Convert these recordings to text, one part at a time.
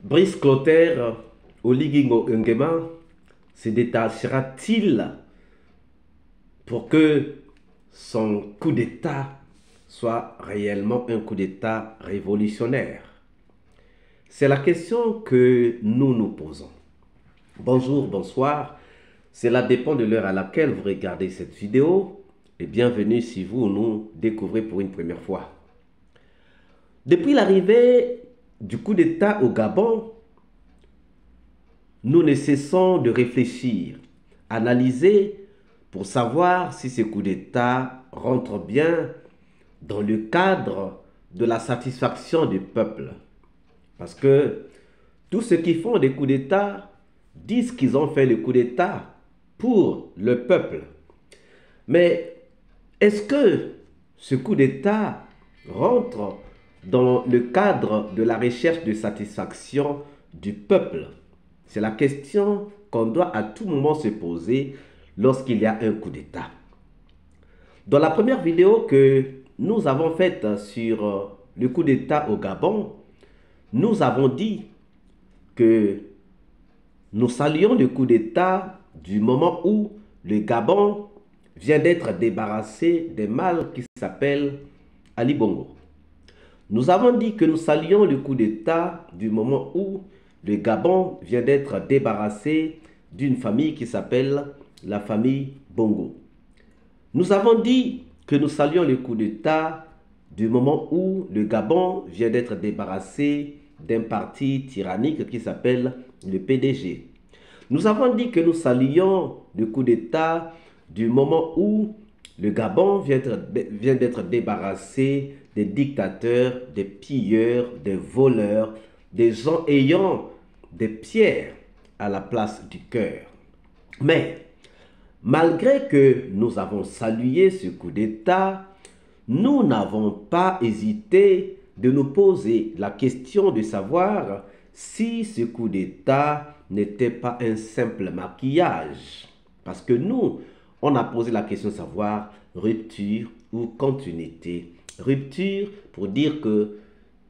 Brice Clotaire, Oligui Nguema, se détachera-t-il pour que son coup d'État soit réellement un coup d'État révolutionnaire? C'est la question que nous nous posons. Bonjour, bonsoir. Cela dépend de l'heure à laquelle vous regardez cette vidéo. Et bienvenue si vous nous découvrez pour une première fois. Depuis l'arrivée du coup d'État au Gabon, nous ne cessons de réfléchir, analyser pour savoir si ce coup d'État rentre bien dans le cadre de la satisfaction du peuple. Parce que tous ceux qui font des coups d'État disent qu'ils ont fait le coup d'État pour le peuple. Mais est-ce que ce coup d'État rentre dans le cadre de la recherche de satisfaction du peuple? C'est la question qu'on doit à tout moment se poser lorsqu'il y a un coup d'État. Dans la première vidéo que nous avons faite sur le coup d'État au Gabon, nous avons dit que nous saluons le coup d'État du moment où le Gabon vient d'être débarrassé des mâles qui s'appellent Ali Bongo. Nous avons dit que nous saluons le coup d'État du moment où le Gabon vient d'être débarrassé d'une famille qui s'appelle la famille Bongo. Nous avons dit que nous saluons le coup d'État du moment où le Gabon vient d'être débarrassé d'un parti tyrannique qui s'appelle le PDG. Nous avons dit que nous saluons le coup d'État du moment où le Gabon vient d'être débarrassé des dictateurs, des pilleurs, des voleurs, des gens ayant des pierres à la place du cœur. Mais, malgré que nous avons salué ce coup d'État, nous n'avons pas hésité de nous poser la question de savoir si ce coup d'État n'était pas un simple maquillage. Parce que nous, on a posé la question de savoir rupture ou continuité. Rupture pour dire que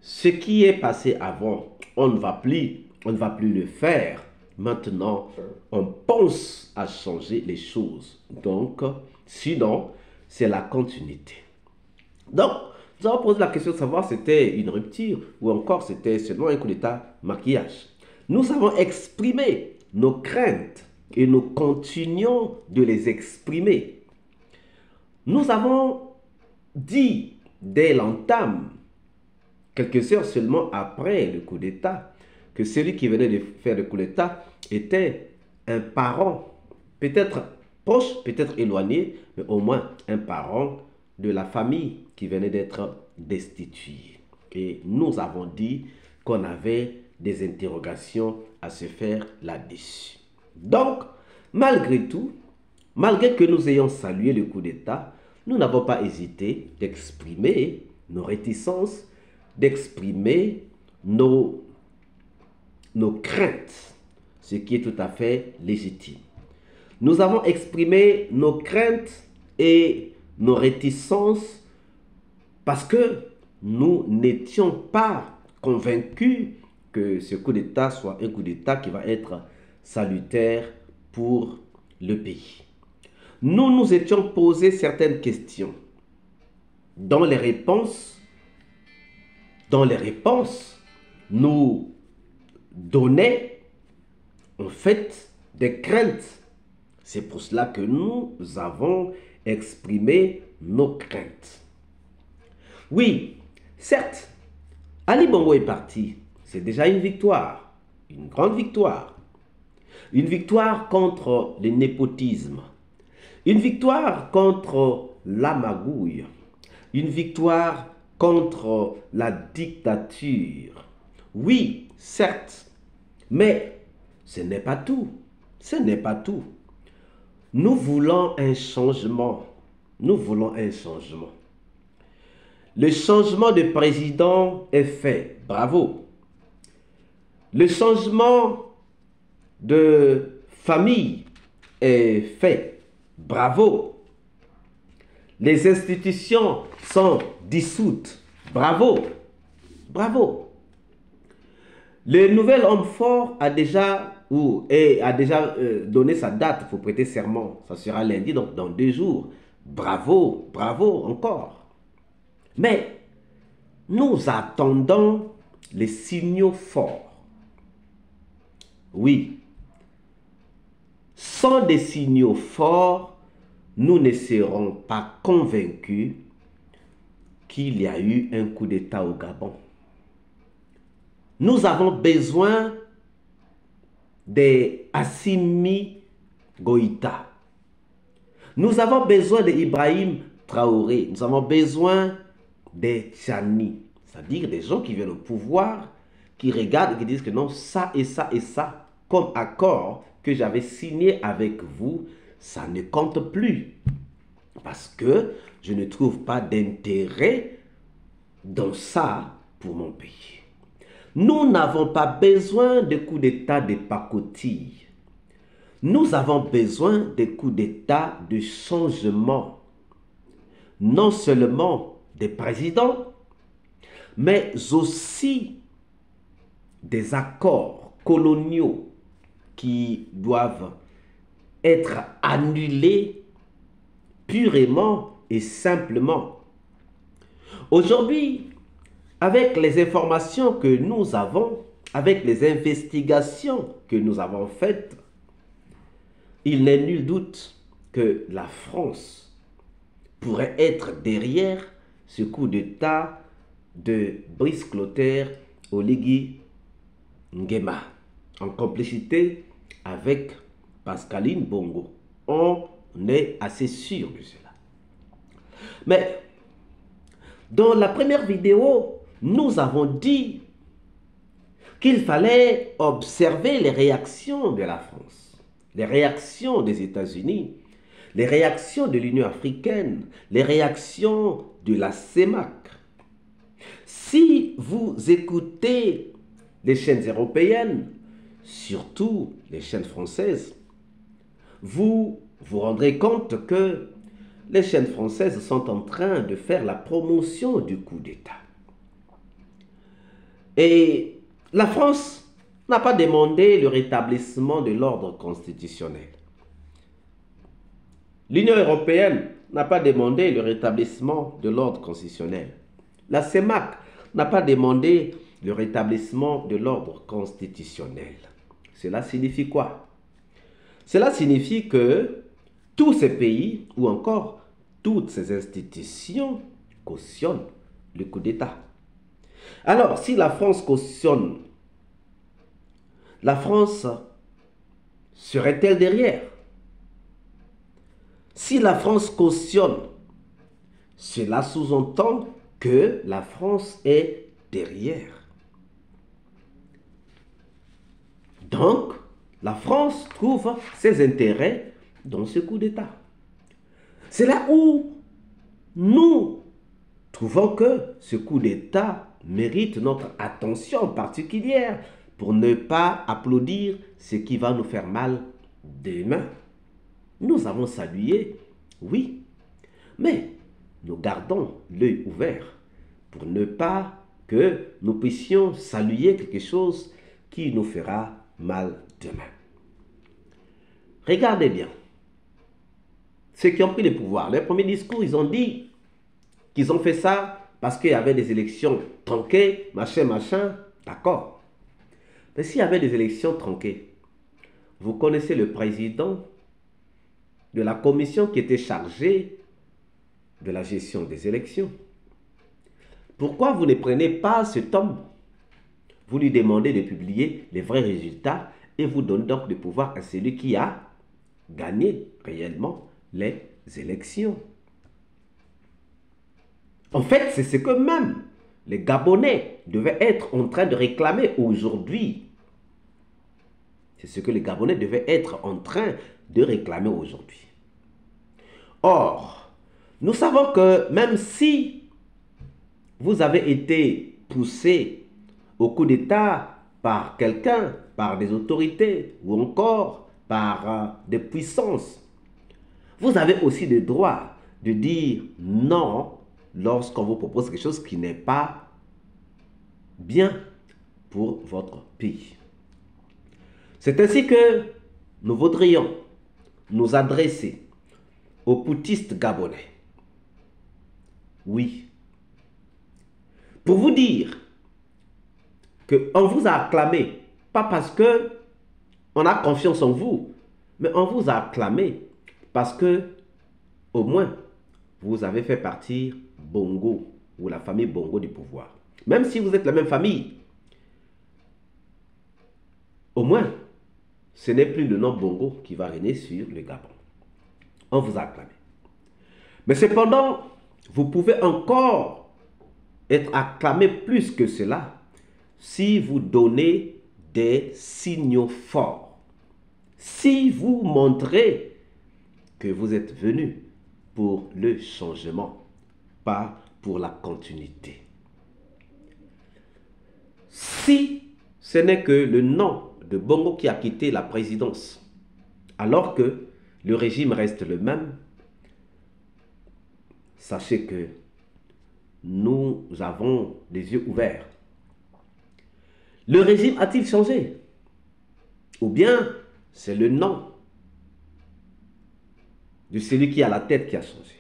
ce qui est passé avant, on ne va plus le faire. Maintenant, on pense à changer les choses. Donc, sinon, c'est la continuité. Donc, nous avons posé la question de savoir si c'était une rupture ou encore c'était seulement un coup d'État maquillage. Nous avons exprimé nos craintes et nous continuons de les exprimer. Nous avons dit dès l'entame, quelques heures seulement après le coup d'État, que celui qui venait de faire le coup d'État était un parent, peut-être proche, peut-être éloigné, mais au moins un parent de la famille qui venait d'être destituée. Et nous avons dit qu'on avait des interrogations à se faire là-dessus. Donc, malgré tout, malgré que nous ayons salué le coup d'État, nous n'avons pas hésité d'exprimer nos réticences, d'exprimer nos craintes, ce qui est tout à fait légitime. Nous avons exprimé nos craintes et nos réticences parce que nous n'étions pas convaincus que ce coup d'État soit un coup d'État qui va être salutaire pour le pays. Nous nous étions posé certaines questions. Dans les réponses, nous donnaient en fait des craintes. C'est pour cela que nous avons exprimé nos craintes. Oui, certes, Ali Bongo est parti. C'est déjà une victoire, une grande victoire. Une victoire contre le népotisme. Une victoire contre la magouille. Une victoire contre la dictature. Oui, certes, mais ce n'est pas tout. Ce n'est pas tout. Nous voulons un changement. Nous voulons un changement. Le changement de président est fait. Bravo. Le changement de famille est fait. Bravo. Les institutions sont dissoutes. Bravo. Bravo. Le nouvel homme fort a déjà, donné sa date pour prêter serment. Ça sera lundi, donc dans 2 jours. Bravo, bravo encore. Mais nous attendons les signaux forts. Oui, sans des signaux forts, nous ne serons pas convaincus qu'il y a eu un coup d'État au Gabon. Nous avons besoin d'Assimi Goïta. Nous avons besoin d'Ibrahim Traoré. Nous avons besoin des Tchani. C'est-à-dire des gens qui viennent au pouvoir, qui regardent et qui disent que non, ça et ça et ça, comme accord que j'avais signé avec vous, ça ne compte plus. Parce que je ne trouve pas d'intérêt dans ça pour mon pays. Nous n'avons pas besoin de coups d'État de pacotille. Nous avons besoin de coups d'État de changement. Non seulement des présidents, mais aussi des accords coloniaux qui doivent être annulés purement et simplement. Aujourd'hui, avec les informations que nous avons, avec les investigations que nous avons faites, il n'est nul doute que la France pourrait être derrière ce coup d'État de Brice Clotaire Oligui Nguema, en complicité avec Pascaline Bongo. On est assez sûr de cela. Mais dans la première vidéo, nous avons dit qu'il fallait observer les réactions de la France, les réactions des États-Unis, les réactions de l'Union africaine, les réactions de la CEMAC. Si vous écoutez les chaînes européennes, surtout les chaînes françaises, vous vous rendrez compte que les chaînes françaises sont en train de faire la promotion du coup d'État. Et la France n'a pas demandé le rétablissement de l'ordre constitutionnel. L'Union européenne n'a pas demandé le rétablissement de l'ordre constitutionnel. La CEMAC n'a pas demandé le rétablissement de l'ordre constitutionnel. Cela signifie quoi? Cela signifie que tous ces pays, ou encore toutes ces institutions, cautionnent le coup d'État. Alors, si la France cautionne, la France serait-elle derrière? Si la France cautionne, cela sous-entend que la France est derrière. Donc, la France trouve ses intérêts dans ce coup d'État. C'est là où nous trouvons que ce coup d'État mérite notre attention particulière pour ne pas applaudir ce qui va nous faire mal demain. Nous avons salué, oui, mais nous gardons l'œil ouvert pour ne pas que nous puissions saluer quelque chose qui nous fera mal demain. Regardez bien. Ceux qui ont pris le pouvoir, leur premier discours, ils ont dit qu'ils ont fait ça parce qu'il y avait des élections tronquées, machin, d'accord. Mais s'il y avait des élections tronquées, vous connaissez le président de la commission qui était chargée de la gestion des élections. Pourquoi vous ne prenez pas cet homme? Vous lui demandez de publier les vrais résultats et vous donnez donc le pouvoir à celui qui a gagné réellement les élections. En fait, c'est ce que même les Gabonais devaient être en train de réclamer aujourd'hui. C'est ce que les Gabonais devaient être en train de réclamer aujourd'hui. Or, nous savons que même si vous avez été poussé au coup d'État par quelqu'un, par des autorités ou encore par des puissances, vous avez aussi le droit de dire non lorsqu'on vous propose quelque chose qui n'est pas bien. pour votre pays. C'est ainsi que nous voudrions nous adresser aux poutistes gabonais. Oui. Pour vous dire qu'on vous a acclamé, pas parce que on a confiance en vous, mais on vous a acclamé parce que, au moins, vous avez fait partir Bongo ou la famille Bongo du pouvoir. Même si vous êtes la même famille, au moins, ce n'est plus le nom Bongo qui va régner sur le Gabon. On vous a acclamé. Mais cependant, vous pouvez encore être acclamé plus que cela si vous donnez des signaux forts. Si vous montrez que vous êtes venu pour le changement, pas pour la continuité. Si ce n'est que le nom de Bongo qui a quitté la présidence, alors que le régime reste le même, sachez que nous avons les yeux ouverts. Le régime a-t-il changé? Ou bien c'est le nom de celui qui a la tête qui a changé?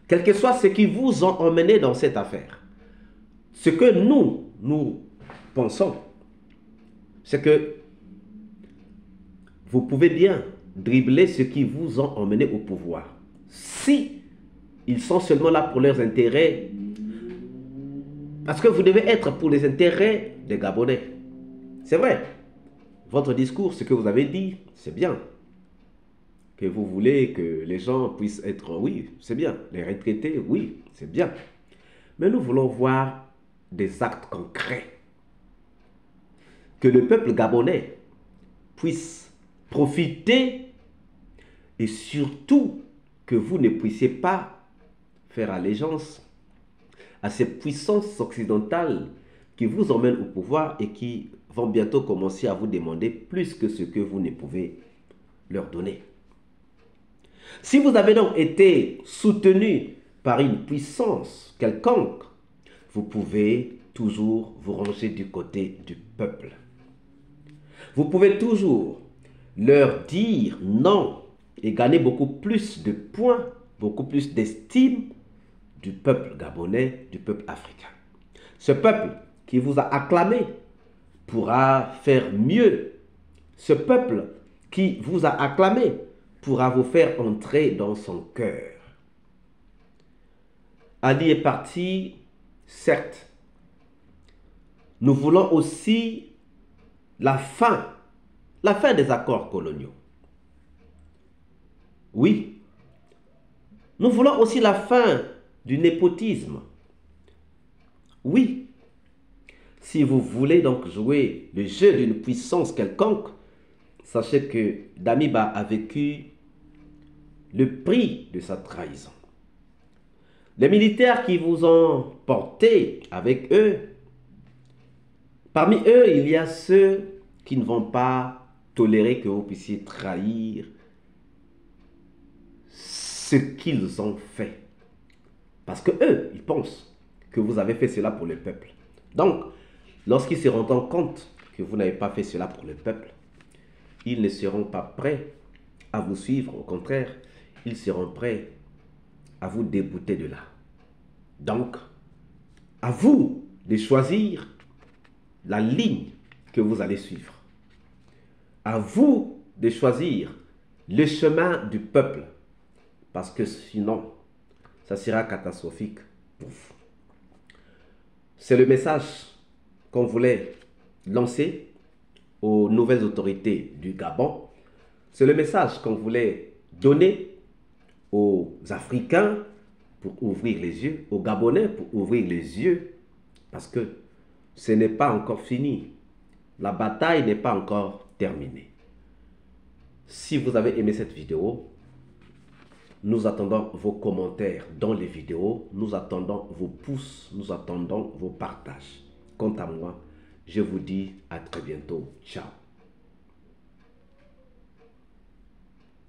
Quel que soit ce qui vous a emmené dans cette affaire, ce que nous pensons, c'est que vous pouvez bien dribbler ceux qui vous ont emmené au pouvoir. Si ils sont seulement là pour leurs intérêts, parce que vous devez être pour les intérêts des Gabonais. C'est vrai, votre discours, ce que vous avez dit, c'est bien. Que vous voulez que les gens puissent être, oui, c'est bien. Les retraités, oui, c'est bien. Mais nous voulons voir des actes concrets. Que le peuple gabonais puisse profiter et surtout que vous ne puissiez pas faire allégeance à ces puissances occidentales qui vous emmènent au pouvoir et qui vont bientôt commencer à vous demander plus que ce que vous ne pouvez leur donner. Si vous avez donc été soutenu par une puissance quelconque, vous pouvez toujours vous ranger du côté du peuple. Vous pouvez toujours leur dire non et gagner beaucoup plus de points, beaucoup plus d'estime du peuple gabonais, du peuple africain. Ce peuple qui vous a acclamé pourra faire mieux. Ce peuple qui vous a acclamé pourra vous faire entrer dans son cœur. Ali est parti, certes. Nous voulons aussi la fin des accords coloniaux. Oui. Nous voulons aussi la fin du népotisme. Oui. Si vous voulez donc jouer le jeu d'une puissance quelconque, sachez que Damiba a vécu le prix de sa trahison. Les militaires qui vous ont porté avec eux, parmi eux, il y a ceux qui ne vont pas tolérer que vous puissiez trahir ce qu'ils ont fait. Parce que eux, ils pensent que vous avez fait cela pour le peuple. Donc, lorsqu'ils se rendront compte que vous n'avez pas fait cela pour le peuple, ils ne seront pas prêts à vous suivre. Au contraire, ils seront prêts à vous débouter de là. Donc, à vous de choisir la ligne que vous allez suivre. À vous de choisir le chemin du peuple. Parce que sinon, ça sera catastrophique pour vous. C'est le message qu'on voulait lancer aux nouvelles autorités du Gabon. C'est le message qu'on voulait donner aux Africains pour ouvrir les yeux, aux Gabonais pour ouvrir les yeux, parce que ce n'est pas encore fini. La bataille n'est pas encore terminée. Si vous avez aimé cette vidéo, nous attendons vos commentaires dans les vidéos, nous attendons vos pouces, nous attendons vos partages. Quant à moi, je vous dis à très bientôt. Ciao.